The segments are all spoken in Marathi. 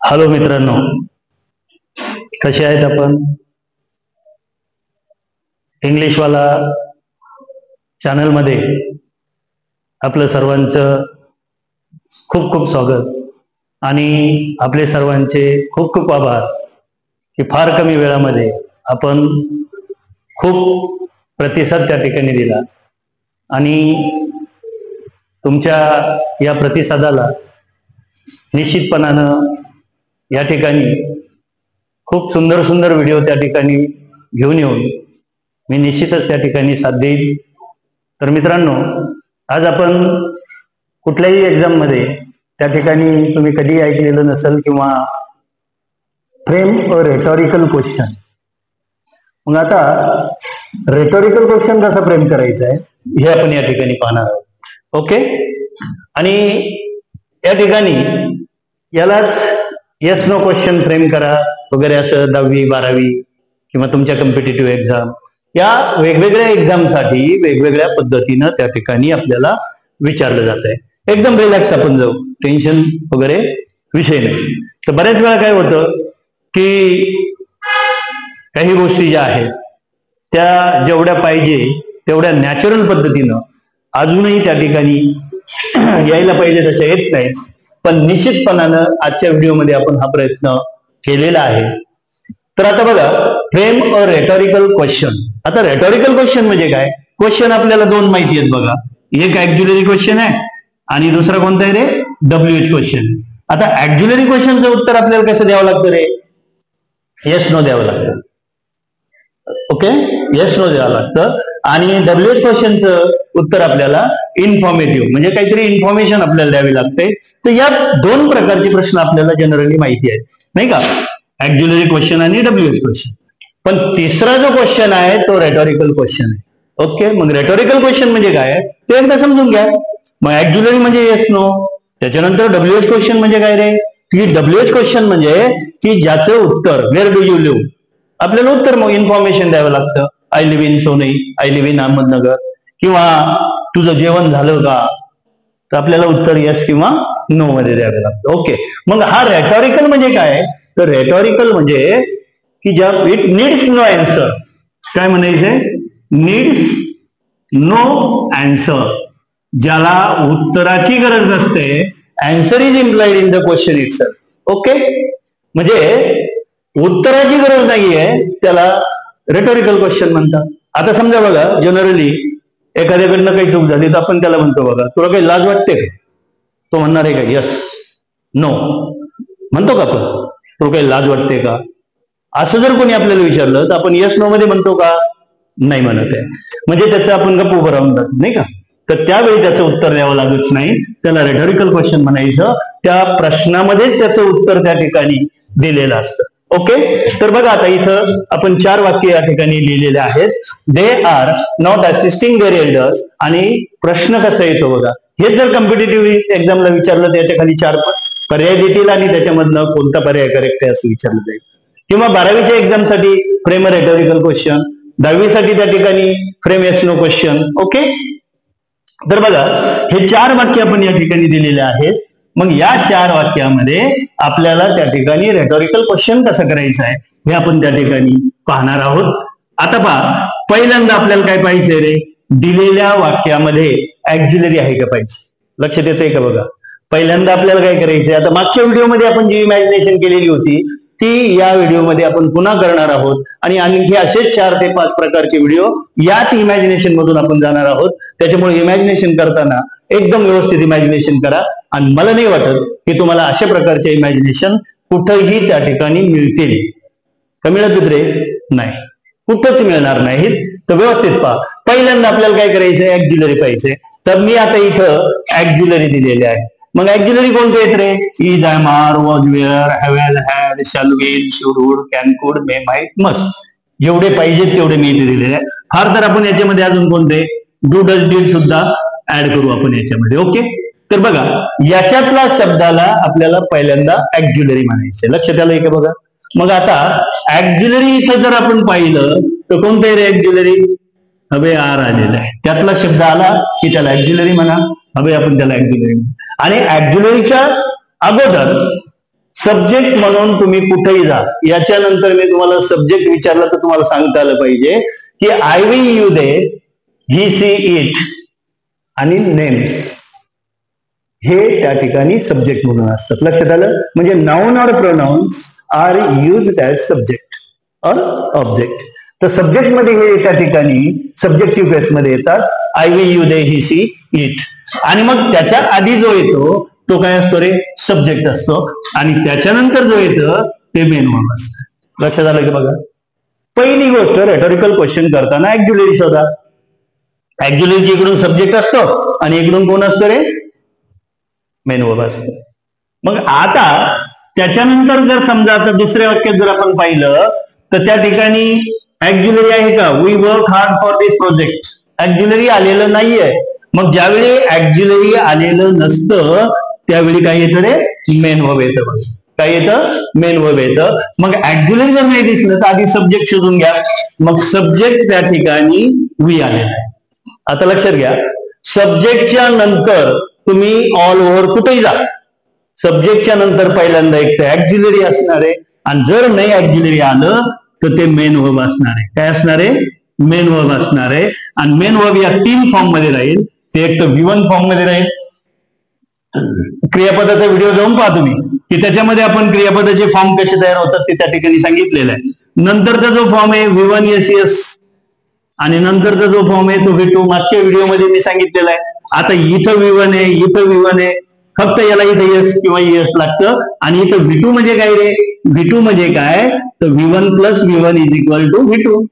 हॅलो मित्रांनो, कसे आहेत आपण? इंग्लिशवाला चॅनल मध्ये आपलं सर्वांचं खूप खूप स्वागत आणि आपले सर्वांचे खूप खूप आभार की फार कमी वेळामध्ये आपण खूप प्रतिसाद त्या ठिकाणी दिला आणि तुमच्या या प्रतिसादाला निश्चितपणानं या ठिकाणी खूप सुंदर सुंदर व्हिडिओ त्या ठिकाणी घेऊन येऊन मी निश्चितच त्या ठिकाणी साथ देईल. तर मित्रांनो, आज आपण कुठल्याही एक्झाममध्ये त्या ठिकाणी तुम्ही कधी ऐकलेलं नसेल किंवा फ्रेम अ रेटॉरिकल क्वेश्चन. मग आता रेटॉरिकल क्वेश्चन कसा फ्रेम करायचा आहे हे आपण या ठिकाणी पाहणार आहोत. ओके, आणि या ठिकाणी यालाच येस नो क्वेश्चन फ्रेम करा वगैरे असं 10वी 12वी किंवा तुमच्या कॉम्पिटिटिव्ह एक्झाम या वेगवेगळ्या एक्झामसाठी वेगवेगळ्या पद्धतीनं त्या ठिकाणी आपल्याला विचारलं जात आहे. एकदम रिलॅक्स आपण जाऊ, टेन्शन वगैरे विषय नाही. तर बऱ्याच वेळा काय होतं की काही गोष्टी ज्या आहेत त्या जेवढ्या पाहिजे तेवढ्या नॅचरल पद्धतीनं अजूनही त्या ठिकाणी यायला पाहिजे तशा येत नाहीत. पण निश्चितपणानं आजच्या व्हिडिओमध्ये आपण हा प्रयत्न केलेला आहे. तर आता बघा, फ्रेम अ रेटॉरिकल क्वेश्चन. आता रेटॉरिकल क्वेश्चन म्हणजे काय? क्वेश्चन आपल्याला दोन माहिती आहेत बघा, एक ऍक्झिलरी क्वेश्चन आहे आणि दुसरा कोणता आहे रे? WH question. आता ऍक्झिलरी क्वेश्चनचं उत्तर आपल्याला कसं द्यावं लागतं रे? येस नो द्यावं लागतं. ओके, येस नो द्यावं लागतं. आणि WH क्वेश्चनचं उत्तर आपल्याला इन्फॉर्मेटिव्ह म्हणजे काहीतरी इन्फॉर्मेशन आपल्याला द्यावी लागते. तर या दोन प्रकारचे प्रश्न आपल्याला जनरली माहिती आहेत, नाही का? ऍक्झिलरी क्वेश्चन आणि WH क्वेश्चन. पण तिसरा जो क्वेश्चन आहे तो रेटॉरिकल क्वेश्चन आहे. ओके, मग रेटॉरिकल क्वेश्चन म्हणजे काय ते एकदा समजून घ्या. मग ऍक्झिलरी म्हणजे येस नो, त्याच्यानंतर WH क्वेश्चन म्हणजे काय रे? की WH क्वेश्चन म्हणजे की ज्याचं उत्तर वेअर डू यू लिव्ह, आपल्याला उत्तर मग इन्फॉर्मेशन द्यावं लागतं. I live in Sonai, I live in Ahmednagar, किंवा तुझं जेवण झालं का, तर आपल्याला उत्तर येस किंवा नो मध्ये द्यावं लागतं. ओके, मग हा रेटॉरिकल म्हणजे काय? तर रेटॉरिकल म्हणजे की ज्या इट नीड्स नो आन्सर. काय म्हणायचंय? नीड्स नो आन्सर, ज्याला उत्तराची गरज नसते. Answer is implied in the question itself. Okay, म्हणजे उत्तराची गरज नाहीये त्याला रेटॉरिकल क्वेश्चन म्हणतात. आता समजा बघा, जनरली एखाद्याकडनं काही चूक झाली तर आपण त्याला म्हणतो बघा, तुला काही लाज वाटते का? तो म्हणणार आहे का यस नो म्हणतो का? आपण तुला काही लाज वाटते का असं जर कोणी आपल्याला विचारलं तर आपण यस नो मध्ये म्हणतो का? नाही म्हणत आहे. म्हणजे त्याचं आपण गप्प उभं राहून जातो, नाही का? तर त्यावेळी त्याचं उत्तर द्यावं लागत नाही, त्याला रेटॉरिकल क्वेश्चन म्हणायचं. त्या प्रश्नामध्येच त्याचं उत्तर त्या ठिकाणी दिलेलं असतं. ओके, तर बघा आता इथं आपण 4 वाक्य या ठिकाणी लिहिलेले आहेत. They are not assisting their elders. आणि प्रश्न कसा येतो बघा, हे जर कॉम्पिटिटिव्ह एक्झामला विचारलं त्याच्या खाली 4 पर्याय देतील आणि त्याच्यामधनं कोणता पर्याय करेक्ट आहे असं विचारलं जाईल. किंवा 12वीच्या एक्झामसाठी फ्रेम अ रेटॉरिकल क्वेश्चन, 10वी साठी त्या ठिकाणी frame yes no question. Okay, तर बघा हे 4 वाक्य आपण या ठिकाणी दिलेले आहेत. मग या 4 वाक्यामध्ये आपल्याला त्या ठिकाणी रेटॉरिकल क्वेश्चन कसं करायचं आहे हे आपण त्या ठिकाणी पाहणार आहोत. आता पहा, पहिल्यांदा आपल्याला काय पाहिजे रे? दिलेल्या वाक्यामध्ये ऍक्झिलरी आहे का पाहिजे. लक्षात येतंय का? बघा, पहिल्यांदा आपल्याला काय करायचंय, आता मागच्या व्हिडिओमध्ये आपण जी इमॅजिनेशन केलेली होती ती या व्हिडिओमध्ये आपण पुन्हा करणार आहोत. आणि आणखी असेच 4 ते 5 प्रकारचे व्हिडिओ याच इमॅजिनेशन मधून आपण जाणार आहोत. त्याच्यामुळे इमॅजिनेशन करताना एकदम व्यवस्थित इमॅजिनेशन करा. आणि मला नाही वाटत की तुम्हाला अशा प्रकारचे इमॅजिनेशन कुठंही त्या ठिकाणी मिळतील. का मिळत रे? नाही, कुठंच मिळणार नाहीत. तर व्यवस्थित पहा, पहिल्यांदा आपल्याला काय करायचंय? ऍक्झिलरी पाहिजे. तर मी आता इथं ऍक्झिलरी दिलेले आहे. मग ऍक्झिलरी कोणते आहेत रे? Is, am, are, was, were, have, had, shall, will, should, would, can, could, may, might, must. जेवढे पाहिजेत तेवढे मी इथे दिलेले आहे. फार तर आपण याच्यामध्ये अजून कोणते डू, डज, डिड सुद्धा ऍड करू आपण याच्यामध्ये. ओके, तर बघा याच्यातला शब्दाला आपल्याला पहिल्यांदा ऍक्झिलरी म्हणायचे. लक्षात आलंय का? बघा, मग आता ऍक्झिलरी इथं जर आपण पाहिलं तर कोणतं आहे रे ऍक्झिलरी? हवे आर आलेला आहे. त्यातला शब्द आला की त्याला ऍक्झिलरी म्हणा. हवे आपण त्याला ऍक्झिलरी म्हणा. आणि ऍक्झिलरीच्या अगोदर सब्जेक्ट म्हणून तुम्ही कुठेही जा, याच्यानंतर मी तुम्हाला सब्जेक्ट विचारला तर तुम्हाला सांगता आलं पाहिजे की I will you they, he she it आणि नेम्स हे त्या ठिकाणी सब्जेक्ट म्हणून असतात. लक्षात आलं? म्हणजे noun or pronouns are used as subject or object. तर सब्जेक्ट मध्ये हे त्या ठिकाणी सब्जेक्टिव्ह केस मध्ये येतात. I will you they, he she it. आणि मग त्याच्या आधी जो येतो तो काय असतो रे? सब्जेक्ट असतो. आणि त्याच्यानंतर जो येतं ते मेन वर्ब असतं. लक्षात आलं की बघा, पहिली गोष्ट रेटॉरिकल क्वेश्चन करताना ऍक्झिलरी शोधा. ऍक्झिलरीची इकडून सब्जेक्ट असतो आणि इकडून कोण असतो रे? मेन वर्ब असतो. मग आता त्याच्यानंतर जर समजा आता दुसऱ्या वाक्यात जर आपण पाहिलं तर त्या ठिकाणी ऍक्झिलरी आहे का? We work hard for this project. Auxiliary आलेलं नाहीये. मग ज्यावेळी ऍक्झिलरी आलेलं नसतं त्यावेळी काय येतं रे? मेन वर्ब येतं. काय येतं? मेन वर्ब येतं. मग ऍक्झिलरी जर नाही दिसलं तर आधी सब्जेक्ट शोधून घ्या. मग सब्जेक्ट त्या ठिकाणी वी आलेला आहे. आता लक्षात घ्या, सब्जेक्टच्या नंतर तुम्ही ऑल ओव्हर कुठेही जा, सब्जेक्टच्या नंतर पहिल्यांदा एक तर ऍक्झिलरी असणार आहे आणि जर नाही ऍक्झिलरी आलं तर ते मेन वर्ब असणार आहे. काय असणार आहे? मेन वर्ब असणार आहे. आणि मेन वर्ब या 3 फॉर्म मध्ये राहील. ते एक तर V1 फॉर्म मध्ये राहील. क्रियापदाचा व्हिडिओ जाऊन पहा तुम्ही की त्याच्यामध्ये आपण क्रियापदाचे फॉर्म कसे तयार होतात ते त्या ठिकाणी सांगितलेलं आहे. नंतरचा जो फॉर्म आहे V1 SES आणि नंतरचा जो फॉर्म आहे तो V2 मागच्या व्हिडिओमध्ये मी सांगितलेला आहे. आता इथं V1 आहे, इथं V1 आहे, फक्त याला इथं एस किंवा एस लागतं. आणि इथं V2 म्हणजे काय रे? V2 म्हणजे काय? तर V1 plus V1 is equal to V2.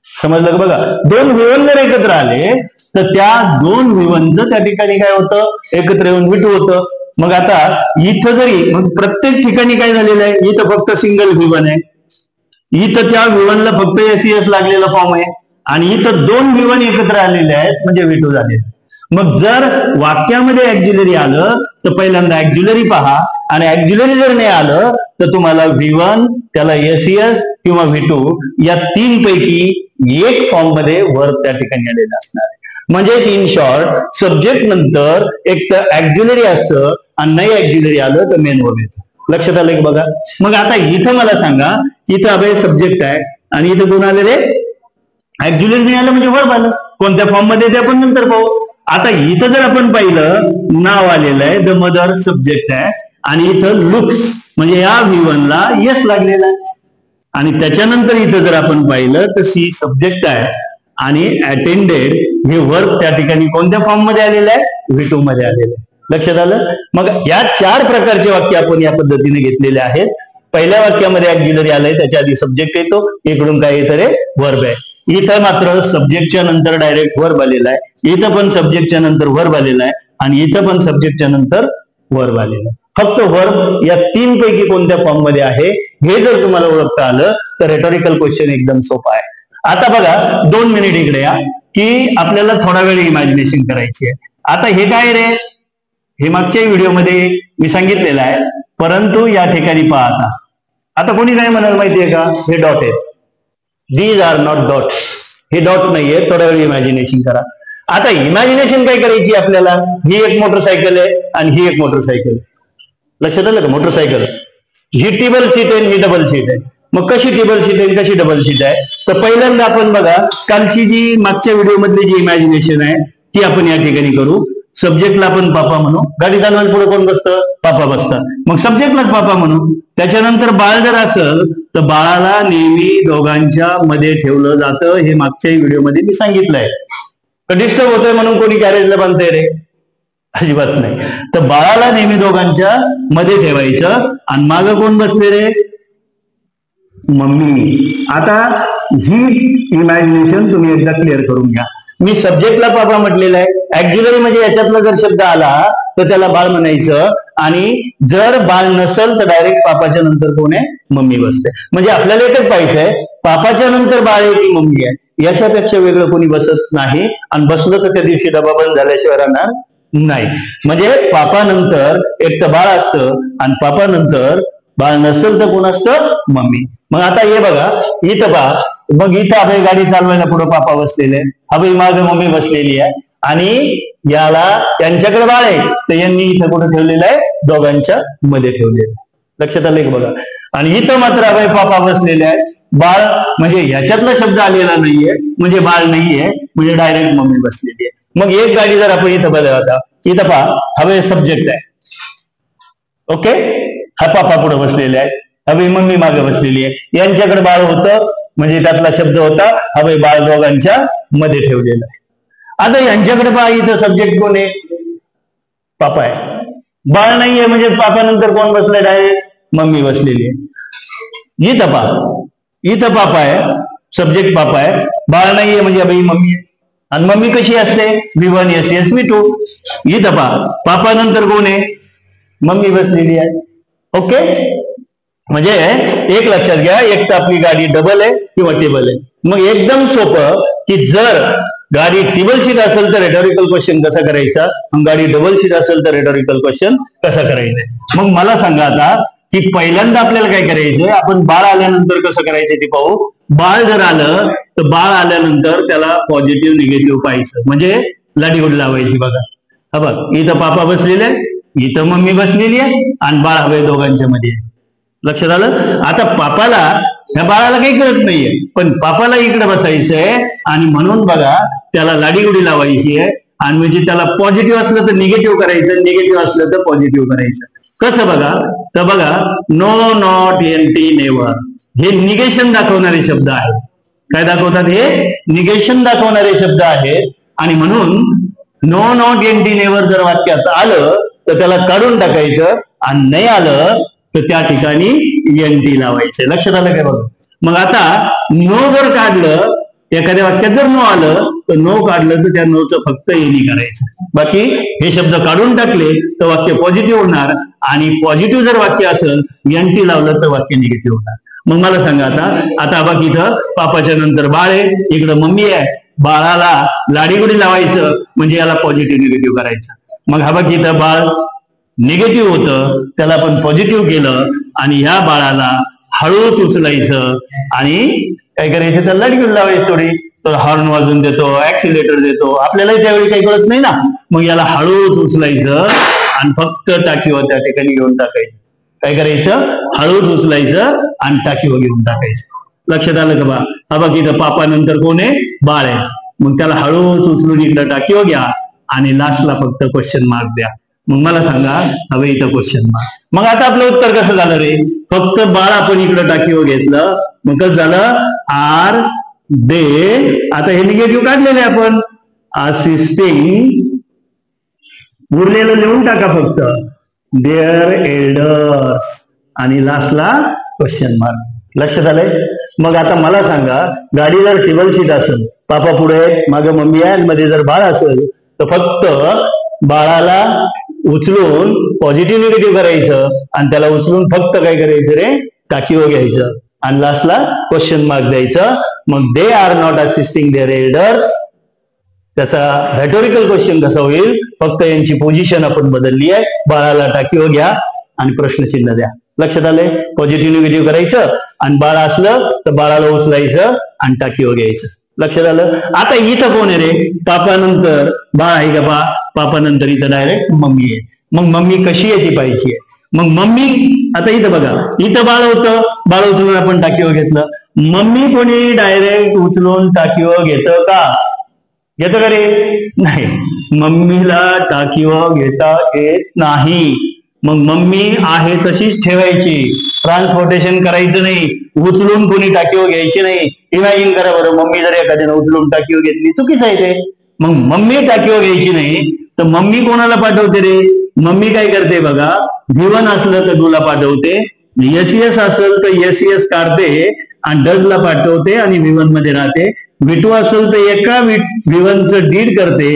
समजलं का? बघा, 2 V1 जर एकत्र आले तर त्या 2 V1चं त्या ठिकाणी काय होतं? एकत्र येऊन V2 होतं. मग आता इथं जरी मग प्रत्येक ठिकाणी काय झालेलं आहे? इथं फक्त सिंगल V1 आहे, इथं त्या V1 ला फक्त SES लागलेला फॉर्म आहे आणि इथं 2 V1 एकत्र आलेले आहेत म्हणजे V2 झाले. मग जर वाक्यामध्ये ऍक्झिलरी आलं तर पहिल्यांदा ऍक्झिलरी पहा आणि ऍक्झिलरी जर नाही आलं तर तुम्हाला V1 त्याला SES किंवा V2 या 3 पैकी एक फॉर्म मध्ये वर्ब त्या ठिकाणी आलेला असणार आहे. म्हणजेच इन शॉर्ट सब्जेक्ट नंतर एक तर ऍक्झिलरी असतं आणि नाही ऍक्झिलरी आलं तर मेन वर्ब येतं. लक्षात आलं की बघा. मग आता इथं मला सांगा, इथं अभय सब्जेक्ट आहे आणि इथं कोण आले रे? ऍक्झिलरी नाही आलं म्हणजे वर्ब आलं. कोणत्या फॉर्म मध्ये ते आपण नंतर पाहू. आता इथं जर आपण पाहिलं नाव आलेलं आहे, द मदर सब्जेक्ट आहे आणि इथं लुक्स म्हणजे या V1 ला यस लागलेला आहे. आणि त्याच्यानंतर इथं जर आपण पाहिलं तर सी सब्जेक्ट आहे आणि अटेंडेड हे वर्ब त्या ठिकाणी कोणत्या फॉर्म मध्ये आलेलं आहे? V2 मध्ये आलेलं आहे. लक्षात आलं? मग या 4 प्रकारचे वाक्य आपण या पद्धतीने घेतलेले आहेत. पहिल्या वाक्यामध्ये ऍक्झिलरी आलंय, त्याच्या आधी सब्जेक्ट येतो, इकडून काय येतं रे? वर्ब आहे. इथं मात्र सब्जेक्टच्या नंतर डायरेक्ट वर्ब आलेला आहे, इथं पण सब्जेक्टच्या नंतर वर्ब आलेला आहे आणि इथं पण सब्जेक्टच्या नंतर वर्ब आलेला आहे. फक्त वर्ब या 3 पैकी कोणत्या फॉर्म मध्ये आहे हे जर तुम्हाला ओळखता आलं तर रेटॉरिकल क्वेश्चन एकदम सोपा आहे. आता बघा 2 मिनिट इकडे या की आपल्याला थोडा वेळ इमॅजिनेशन करायची आहे. आता हे काय रे? हे मागच्या व्हिडिओमध्ये मी सांगितलेलं आहे, परंतु या ठिकाणी पहा. आता कोणी काय म्हणाल माहितीये का? हे डॉट आहे. These are not dots. हे डॉट नाहीये. थोडा वेळ इमॅजिनेशन करा. आता इमॅजिनेशन काय करायची आपल्याला? ही एक मोटरसायकल आहे आणि ही एक मोटरसायकल आहे. लक्षात आलं का? मोटरसायकल ही टेबल सीट आहे, ही डबल सीट आहे. मग कशी टेबल सीट आहे, कशी डबल सीट आहे? तर पहिल्यांदा आपण बघा, कालची जी मागच्या व्हिडिओ मधली जी इमॅजिनेशन आहे ती आपण या ठिकाणी करू. सब्जेक्टला आपण पापा म्हणू. गाडी चालवायला पुढे कोण बसतं? पापा बसतात. मग सब्जेक्टलाच पापा म्हणू. त्याच्यानंतर बाळ जर असेल तर बाळाला नेहमी दोघांच्या मध्ये ठेवलं जातं. हे मागच्या व्हिडिओमध्ये मी सांगितलंय. तर डिस्टर्ब होतोय म्हणून कोणी गॅरेजला बांधतंय रे? अजिबात नाही. तर बाळाला नेहमी दोघांच्या मध्ये ठेवायचं आणि मागं कोण बसले रे? मम्मी. आता ही इमॅजिनेशन तुम्ही एकदा क्लिअर करून घ्या. मी सब्जेक्टला पापा म्हटलेलं आहे. ऍक्झिलरी म्हणजे याच्यातला जर शब्द आला तर त्याला बाळ म्हणायचं आणि जर बाळ नसेल तर डायरेक्ट पापाच्या नंतर कोण आहे? मम्मी बसते. म्हणजे आपल्याला एकच पाहिजे, पापाच्या नंतर बाळ आहे की मम्मी आहे. याच्यापेक्षा वेगळं कोणी बसत नाही आणि बसलं तर त्या दिवशी डबा बंद झाल्याशिवाय राहणार नाही. म्हणजे पापा नंतर एक तर बाळ असतं आणि पापा नंतर बाळ नसेल तर कोण असतं? मम्मी. मग आता हे बघा, इथं पहा. मग इथं अभय गाडी चालवायला पुढे पापा बसलेले, अभय मागे मम्मी बसलेली आहे आणि याला त्यांच्याकडे बाळ आहे तर यांनी इथं कुठं ठेवलेलं आहे? दोघांच्या मध्ये ठेवलेलं आहे. लक्षात आलंय का बघा. आणि इथं मात्र अभय पापा बसलेले आहे. बाळ म्हणजे ह्याच्यातला शब्द आलेला नाहीये, म्हणजे बाळ नाहीये, म्हणजे डायरेक्ट मम्मी बसलेली आहे. मग एक गाडी जर आपण इथं बदलता, इथं पहा हवे सब्जेक्ट आहे. ओके, हा पापा पुढे बसलेले आहे, हवे मम्मी मागे बसलेली आहे. यांच्याकडे बाळ होतं म्हणजे त्यातला शब्द होता, हवे बाळ दोघांच्या मध्ये ठेवलेला आहे. आता यांच्याकडे पहा, इथं सब्जेक्ट कोण आहे? पापा आहे. बाळ नाहीये म्हणजे पापा नंतर कोण बसलाय? डायरेक्ट मम्मी बसलेली आहे. इथं पहा, इथं पापा आहे, सब्जेक्ट पापा आहे, बाळ नाहीये म्हणजे अभि मम्मी आहे. आणि मम्मी कशी असते? V1 S V2. इथं पहा, पापा नंतर कोण आहे? मम्मी बसलेली आहे. ओके, म्हणजे एक लक्षात घ्या, एक तर आपली गाडी डबल आहे किंवा टेबल आहे. मग एकदम सोपं की जर गाडी टेबल सीट असेल तर रेटॉरिकल क्वेश्चन कसा करायचा, मग गाडी डबल सीट असेल तर रेटॉरिकल क्वेश्चन कसा करायचा. मग मला सांगा आता की पहिल्यांदा आपल्याला काय करायचंय, आपण बाळ आल्यानंतर कसं करायचं ते पाहू. बाळ जर आलं तर बाळ आल्यानंतर त्याला पॉझिटिव्ह निगेटिव्ह पाहायचं, म्हणजे लाडीगुडी लावायची. बघा हा बघ, इथं पापा बसलेले आहे, इथं मम्मी बसलेली आहे आणि बाळ हवे दोघांच्या मध्ये. लक्षात आलं. आता पापाला, ह्या बाळाला काही कळत नाहीये, पण पापाला इकडे बसायचंय आणि म्हणून बघा त्याला लाडीगुडी लावायची आहे. आणि म्हणजे त्याला पॉझिटिव्ह असलं तर निगेटिव्ह करायचं, निगेटिव्ह असलं तर पॉझिटिव्ह करायचं. कसं बघा, तर बघा नो, नॉट, एनटी, नेव्हर हे निगेशन दाखवणारे शब्द आहेत. काय दाखवतात? हे निगेशन दाखवणारे शब्द आहेत. आणि म्हणून नो, नॉट, एनटी, नेव्हर जर वाक्यात आलं तर त्याला काढून टाकायचं, आणि नाही आलं तर त्या ठिकाणी एनटी लावायचं. लक्षात आलं काय बघा. मग आता नो जर काढलं, एखाद्या वाक्यात जर नो आलं तर नो काढलं तर त्या नोचं फक्त एनी करायचं. बाकी हे शब्द काढून टाकले तर वाक्य पॉझिटिव्ह होणार, आणि पॉझिटिव्ह जर वाक्य असेल एनटी लावलं तर वाक्य निगेटिव्ह होणार. मग मला सांगा आता बाकी इथं पापाच्या नंतर बाळ आहे, इकडं मम्मी आहे. बाळाला लाडीगुडी लावायचं म्हणजे याला पॉझिटिव्ह निगेटिव्ह करायचं. मग हा बाकी इथं बाळ निगेटिव्ह होतं, त्याला आपण पॉझिटिव्ह केलं, आणि ह्या बाळाला हळूच उचलायचं आणि काय करायचं, त्याला लाडीगुडी लावायची थोडी. तर हॉर्न वाजून देतो, ऍक्सिलेटर देतो, आपल्यालाही त्यावेळी काही कळत नाही ना. मग याला हळूच उचलायचं आणि फक्त टाकीवर त्या ठिकाणी घेऊन टाकायचं. काय करायचं? हळूच उचलायचं आणि टाकीवर घेऊन टाकायचं. लक्षात आलं का बा. हा बघ इथं पापा नंतर कोण आहे? बाळ आहे. मग त्याला हळूच उचलून इकडं टाकीवर घ्या आणि लास्टला फक्त क्वेश्चन मार्क द्या. मग मला सांगा हवे इथं क्वेश्चन मार्क. मग आता आपलं उत्तर कसं झालं रे? फक्त बाळ आपण इकडं टाकीवर घेतलं, मग कसं झालं? आर दे, आता हे निगेटिव्ह काढलेले आपण, असिस्टिंग, उरलेलं लिहून टाका फक्त, देअर एल्डर्स, आणि लास्टला क्वेश्चन मार्क. लक्षात आलंय. मग आता मला सांगा, गाडी जर टेबल सीट असेल, पापा पुढे मागे मम्मी आहे, मध्ये जर बाळ असेल तर फक्त बाळाला उचलून पॉझिटिव्ह निगेटिव्ह करायचं आणि त्याला उचलून फक्त काय करायचं रे? टाकीवर घ्यायचं आणि लास्टला क्वेश्चन मार्क द्यायचं. मग they are not assisting their elders, त्याचा रेटोरिकल क्वेश्चन कसा होईल? फक्त यांची पोझिशन आपण बदलली आहे, बाळाला टाकीवर घ्या आणि प्रश्नचिन्ह द्या. लक्षात आलंय. पॉझिटिव्ह निगेटिव्ह करायचं आणि बाळ असलं तर बाळाला उचलायचं आणि टाकीवर घ्यायचं. लक्षात आलं. आता इथं कोण आहे रे? पापानंतर बाळ आहे का? पापानंतर इथं डायरेक्ट मम्मी आहे. मग मम्मी कशी आहे ती पाहिजे. मग मम्मी, आता इथं बघा, इथं बाळ होतं, बाळ उचलून आपण टाकीवर घेतलं. मम्मी कोणी डायरेक्ट उचलून टाकीवर घेतं का? घेतं का रे? नाही, मम्मीला टाकीवर घेता येत नाही. मग मम्मी आहे तशीच ठेवायची, ट्रान्सपोर्टेशन करायचं नाही, उचलून कोणी टाकीवर घ्यायची नाही. इमॅजिन करा बरं, मम्मी जर एखाद्यानं उचलून टाकीवर घेतली, चुकीचं आहे ते. मग मम्मी टाकीवर घ्यायची नाही तर मम्मी कोणाला पाठवते रे? मम्मी काय करते बघा, V1 असलं तर डूला पाठवते, SES असेल तर SES काढते आणि डजला पाठवते आणि V1 मध्ये राहते. V2 असेल तर एका V1चं डीड करते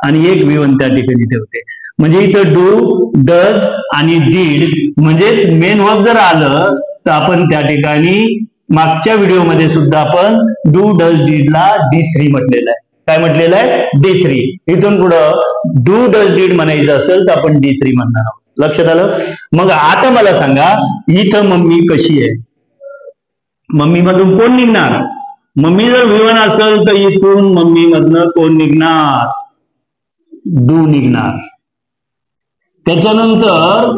आणि एक V1 त्या ठिकाणी ठेवते. म्हणजे इथं डू, डज आणि डीड म्हणजेच मेन वर्ब जर आलं तर आपण त्या ठिकाणी मागच्या व्हिडिओमध्ये सुद्धा आपण डू, डज, डीडला D3 म्हटलेलं आहे. काय म्हटलेलं आहे? D3. इथून पुढं डू, डज, डीड म्हणायचं असेल तर आपण D3 म्हणणार आहोत. लक्षात आलं. मग आता मला सांगा, इथं मम्मी कशी आहे? मम्मी मधून कोण निघणार? मम्मी जर V1 असेल तर इथून मम्मी मधनं कोण निघणार? डू निघणार. त्याच्यानंतर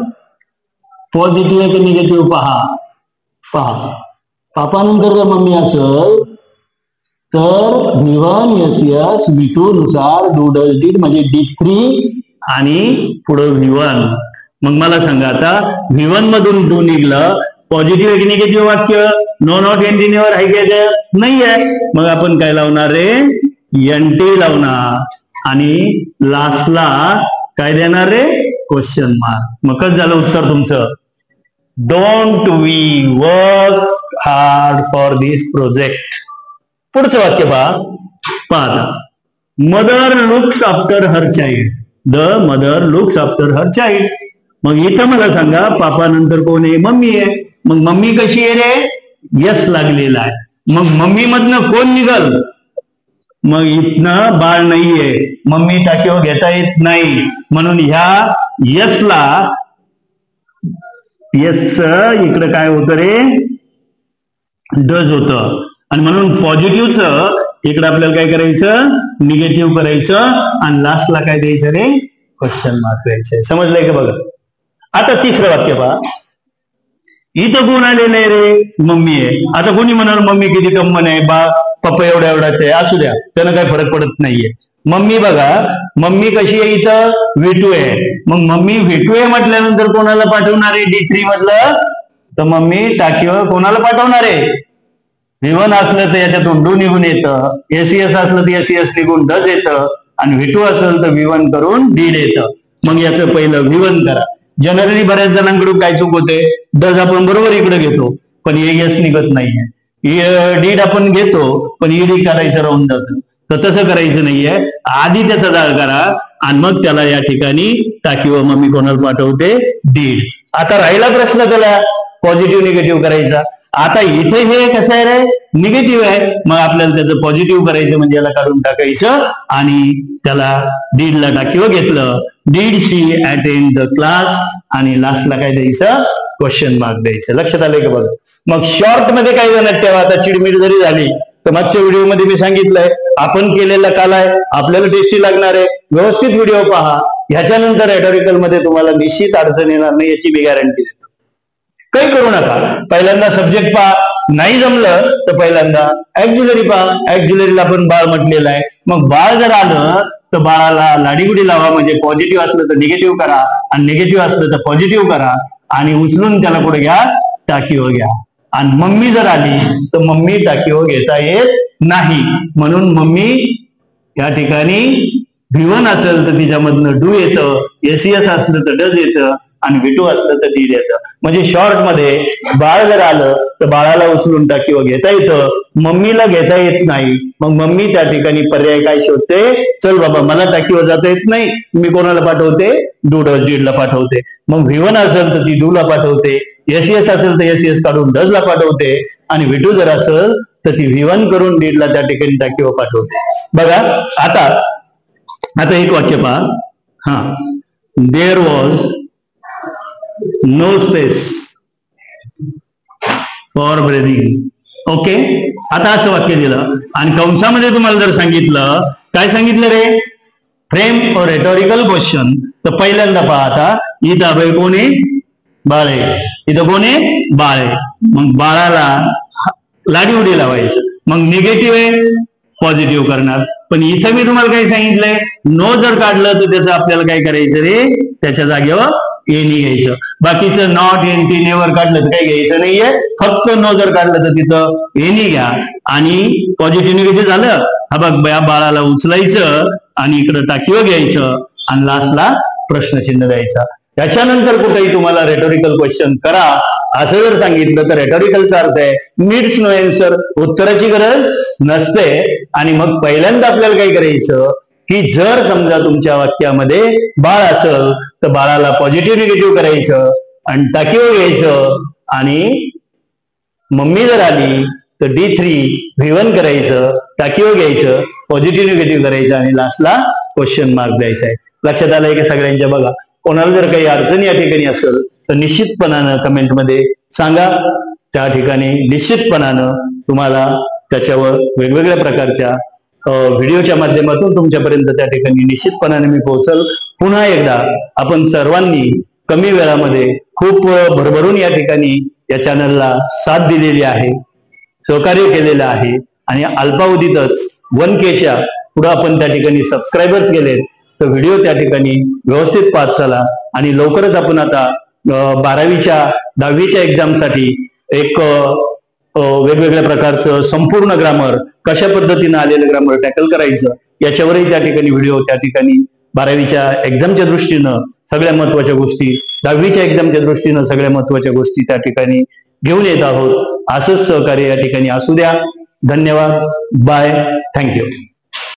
पॉझिटिव्ह आहे की निगेटिव्ह पहा. पापानंतर जर मम्मी असेल तर V1 SS V2 नुसार डू डज डीड म्हणजे D3 आणि पुढे V1. मग मला सांगा आता V1 मधून डू निघलं, पॉझिटिव्ह आहे की निगेटिव्ह वाक्य? नो नॉट एंटिनेवर आहे की नाही आहे. मग आपण काय लावणार रे? NT लावणार आणि लास्टला काय देणार रे? Question mark. मग कसं झालं उत्तर तुमचं? Don't we work hard for this project. पुढचं वाक्य पहा. Mother looks after her child. The mother looks after her child. मग इथं मला सांगा पापा नंतर कोण आहे? मम्मी आहे. मग मम्मी कशी आहे रे? यस लागलेला आहे. मग मम्मी मधनं कोण निघल? मग इथनं बाळ नाहीये, मम्मी टाकीवर घेता येत नाही, म्हणून ह्या यसला यस इकडे काय होतं रे? डज होतं. आणि म्हणून पॉझिटिव्हचं इकडे आपल्याला काय करायचं? निगेटिव्ह करायचं आणि लास्टला काय द्यायचं रे? क्वेश्चन मार्क द्यायचं. समजलंय का? बघा आता तिसरं वाक्य पहा. इथं कोण आलेलं आहे रे? मम्मी आहे. आता कोणी म्हणाल मम्मी किती कम्मन आहे, बा पप्पा एवढाच आहे, असू द्या, त्यानं काही फरक पडत नाहीये. मम्मी बघा, मम्मी कशी आहे? इथं V2 आहे. मग मम्मी V2 आहे म्हटल्यानंतर कोणाला पाठवणार आहे? D3 मधलं. तर मम्मी टाकीवर कोणाला पाठवणार आहे? V1 असलं तर याच्यातून डू निघून येतं, SES असलं तर SES निघून डज येतं, आणि V2 असेल तर V1 करून डीड येतं. मग याचं पहिलं V1 करा. जनरली बऱ्याच जणांकडून काय चूक होते? डज आपण बरोबर इकडे घेतो पण ES निघत नाहीये, डीड आपण घेतो पण ED करायचं राहून जातं. तर तसं करायचं नाहीये. आधी त्याचा जाळ करा आणि मग त्याला या ठिकाणी टाकीवर मम्मी कोणाला पाठवते? डीड. आता राहिला प्रश्न त्याला पॉझिटिव्ह निगेटिव्ह करायचा. आता इथे हे कसं आहे रे? निगेटिव्ह आहे. मग आपल्याला त्याचं पॉझिटिव्ह करायचं म्हणजे याला काढून टाकायचं आणि त्याला डीडला टाकीवर घेतलं. Did she attend the class आणि लास्टला काय द्यायचं? क्वेश्चन मार्क द्यायचं. लक्षात आलंय का? बघा मग शॉर्ट मध्ये काय जाणार ठेवा. आता चिडमिड जरी झाली तर मागच्या व्हिडिओ मध्ये मी सांगितलंय आपण केलेला काल आहे, आपल्याला टेस्टी लागणार आहे. व्यवस्थित व्हिडिओ पहा. ह्याच्यानंतर रेटॉरिकल मध्ये तुम्हाला निश्चित अडचण येणार नाही याची मी गॅरंटी देतो. काही करू नका. पहिल्यांदा सब्जेक्ट पहा, नाही जमलं तर पहिल्यांदा ऍक्झिलरी पहा. ऍक्झिलरीला आपण बाळ म्हटलेलं आहे. मग बाळ जर आलं तर बाळाला लाडीगुडी लावा. म्हणजे पॉझिटिव्ह असलं तर निगेटिव्ह करा आणि निगेटिव्ह असलं तर पॉझिटिव्ह करा आणि उचलून त्याला कुठे घ्या? टाकीवर घ्या. आणि मम्मी जर आली तर मम्मी टाकीवर घेता येत नाही, म्हणून मम्मी या ठिकाणी V1 असेल तर तिच्यामधनं डू येतं, SES असलं तर डज येतं आणि V2 असलं तर डीड येतं. म्हणजे शॉर्ट मध्ये बाळ जर आलं तर बाळाला उचलून टाकीवर घेता येतं, मम्मीला घेता येत नाही. मग मम्मी त्या ठिकाणी पर्याय काय शोधते? चल बाबा मला टाकीवर जाता येत नाही, मी कोणाला पाठवते? डू डज डीडला पाठवते. मग V1 असेल तर ती डूला पाठवते, SES असेल तर SES काढून डजला पाठवते आणि V2 जर असेल तर ती V1 करून डीडला त्या ठिकाणी टाकीवर पाठवते. बघा आता एक वाक्य पहा. There was no space for breathing. Okay. आता असं वाक्य दिलं आणि कंसामध्ये तुम्हाला जर सांगितलं, काय सांगितलं रे? फ्रेम और रेटॉरिकल क्वेश्चन. तर पहिल्यांदा पहा. आता इथं अभय कोण आहे? बाळ आहे. इथं कोण आहे? बाळ आहे. मग बाळाला लाडीउडी लावायचं. मग निगेटिव्ह आहे, पॉझिटिव्ह करणार. पण इथं मी तुम्हाला काय सांगितलंय? नो जर काढलं तर त्याचं आपल्याला काय करायचं रे? त्याच्या जागेवर एनी घ्यायचं. बाकीचं नॉट, एनटी, नेवर काढलं तर काही घ्यायचं नाहीये. फक्त नो जर काढलं तर तिथं एनी घ्या आणि पॉझिटिव्ह निगेटिव्ह झालं. हा बघ या बाळाला उचलायचं आणि इकडं टाकीवर घ्यायचं आणि लास्टला प्रश्नचिन्ह द्यायचा. त्याच्यानंतर कुठेही तुम्हाला रेटॉरिकल क्वेश्चन करा असं जर सांगितलं तर रेटॉरिकलचा अर्थ आहे नीड्स नो आन्सर, उत्तराची गरज नसते. आणि मग पहिल्यांदा आपल्याला काय करायचं की जर समजा तुमच्या वाक्यामध्ये बाळ असेल तर बाळाला पॉझिटिव्ह निगेटिव्ह करायचं आणि टाकीवर घ्यायचं आणि मम्मी जर आली तर D3 V1 करायचं, टाकीवर घ्यायचं, पॉझिटिव्ह निगेटिव्ह करायचं आणि लास्टला क्वेश्चन मार्क द्यायचा आहे. लक्षात आलंय की सगळ्यांच्या? बघा कोणाला जर काही अडचण या ठिकाणी असेल तर निश्चितपणानं कमेंटमध्ये सांगा. त्या ठिकाणी निश्चितपणानं तुम्हाला त्याच्यावर वेगवेगळ्या प्रकारच्या व्हिडिओच्या माध्यमातून तुमच्यापर्यंत त्या ठिकाणी निश्चितपणाने मी पोहोचल. पुन्हा एकदा आपण सर्वांनी कमी वेळामध्ये खूप भरभरून या ठिकाणी या चॅनलला साथ दिलेली आहे, सहकार्य केलेलं आहे आणि अल्पावधीतच 1K पुढे आपण त्या ठिकाणी सबस्क्रायबर्स गेले तर व्हिडिओ त्या ठिकाणी व्यवस्थित पास झाला आणि लवकरच आपण आता 12वीच्या 10वीच्या एक्झामसाठी एक वेगवेगळ्या प्रकारचं संपूर्ण ग्रामर, कशा पद्धतीने आलेलं ग्रामर टॅकल करायचं याच्यावरही त्या ठिकाणी व्हिडिओ त्या ठिकाणी 12वीच्या एक्झामच्या दृष्टीनं सगळ्या महत्वाच्या गोष्टी, 10वीच्या एक्झामच्या दृष्टीनं सगळ्या महत्वाच्या गोष्टी त्या ठिकाणी घेऊन येत आहोत. असंच सहकार्य या ठिकाणी असू द्या. धन्यवाद. बाय. थँक्यू.